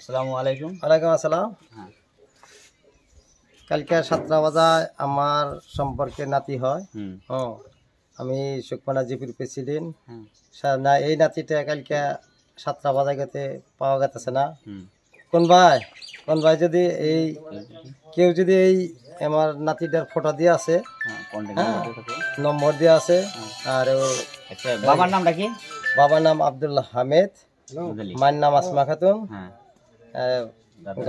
আসসালামু আলাইকুম। ওয়ালাইকুম আসসালাম। হ্যাঁ কালকে 7টা বাজায় আমার সম্পর্কে নাতি হয়। হুম আমি সুকমানা জিপির প্রেসিডেন্ট। হ্যাঁ না এই নাতিটা কালকে 7টা বাজায় গেতে পাওয়া গেতেছে না। হুম কোন ভাই যদি এই কেউ যদি এই আমার নাতিটার ফটো দিয়ে আছে, হ্যাঁ কন্টাক্ট হ্যাঁ নাম্বার থাকে। নম্বর দিয়ে আছে। আর আচ্ছা বাবার নামটা কি? বাবার নাম আব্দুল্লাহ হামিদ, বুঝলি? মায়ের নাম আসমা খাতুন। হ্যাঁ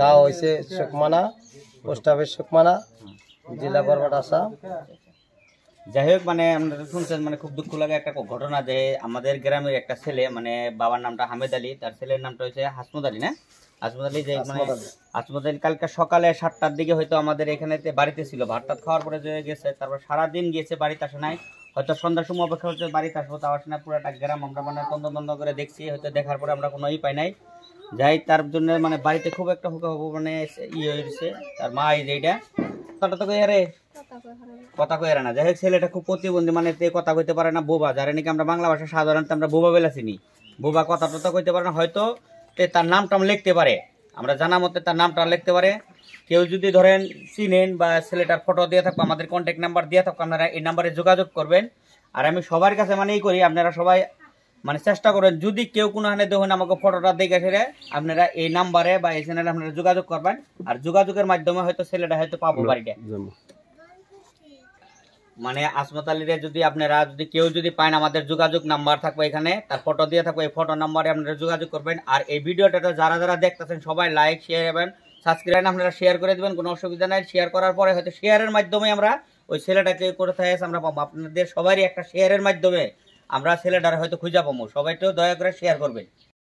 গাঁও হয়েছে সুকমানা, পোস্ট অফিস সুকমানা, জেলা বরবাদ আসাম। যাই হোক, মানে আমরা শুনছেন, মানে খুব দুঃখ লাগে একটা ঘটনা যে আমাদের গ্রামের একটা ছেলে, মানে বাবার নামটা হামেদ আলী, তার ছেলের নামটা হচ্ছে হাসমত আলী, না হাসমত আলী, যে মানে হাসমত আলী কালকে সকালে 7টার দিকে হয়তো আমাদের এখানে বাড়িতে ছিল, ভাতটা খাওয়ার পরে যে গেছে, তারপর সারাদিন গিয়েছে, বাড়িতে আসে নাই। হয়তো সন্ধ্যার সময় অপেক্ষা হচ্ছে বাড়িতে আসবো, তাও আসে না। পুরোটা গ্রাম আমরা মানে তন্ন করে দেখছি, হয়তো দেখার পরে আমরা কোনো পাই নাই। যাই তার জন্য মানে বাড়িতে খুব একটা হুকা হবো মানে ইয়ে হয়েছে। তার মা এই যে এইটা কথাটা তো আরে কথা কয়ে না। যাই হোক, ছেলেটা খুব প্রতিবন্ধী, মানে তে কথা কইতে পারে না, বোবা, যারা নাকি আমরা বাংলা ভাষা সাধারণত আমরা বোবা বেলাছিনি, বোবা, কথা টথা কইতে পারে না। হয়তো তার নামটা লিখতে পারে, আমরা জানা মতে তার নামটা লিখতে পারে। কেউ যদি ধরেন চিনেন বা ছেলেটার ফটো দিয়ে থাকবো, আমাদের কন্ট্যাক্ট নাম্বার দিয়ে থাকবো, আপনারা এই নাম্বারে যোগাযোগ করবেন। আর আমি সবার কাছে মানে এই করি, আপনারা সবাই মানে চেষ্টা করেন, যদি কেউ কোনো হানে দেখুন আমাকে ফটোটা দেখে সেরে আপনারা এই নাম্বারে বা এই চ্যানেলে আপনারা যোগাযোগ করবেন। আর যোগাযোগের মাধ্যমে হয়তো ছেলেটা হয়তো পাবো বাড়িটা। মানে আসমত আলীরে যদি আপনারা যদি কেউ যদি পান, আমাদের যোগাযোগ নাম্বার থাকবে এখানে, তার ফটো দিয়ে থাকবে, এই ফটো নাম্বারে আপনারা যোগাযোগ করবেন। আর এই ভিডিওটা যারা দেখতেছেন সবাই লাইক শেয়ার এবং সাবস্ক্রাইব আপনারা শেয়ার করে দেবেন, কোনো অসুবিধা নাই। শেয়ার করার পরে হয়তো শেয়ারের মাধ্যমে আমরা ওই ছেলেটাকে কোথায় আছে আমরা পাবো। আপনাদের সবারই একটা শেয়ারের মাধ্যমে আমরা ছেলেটার হয়তো খুঁজে পাবো। সবাই তো দয়া করে শেয়ার করবেন।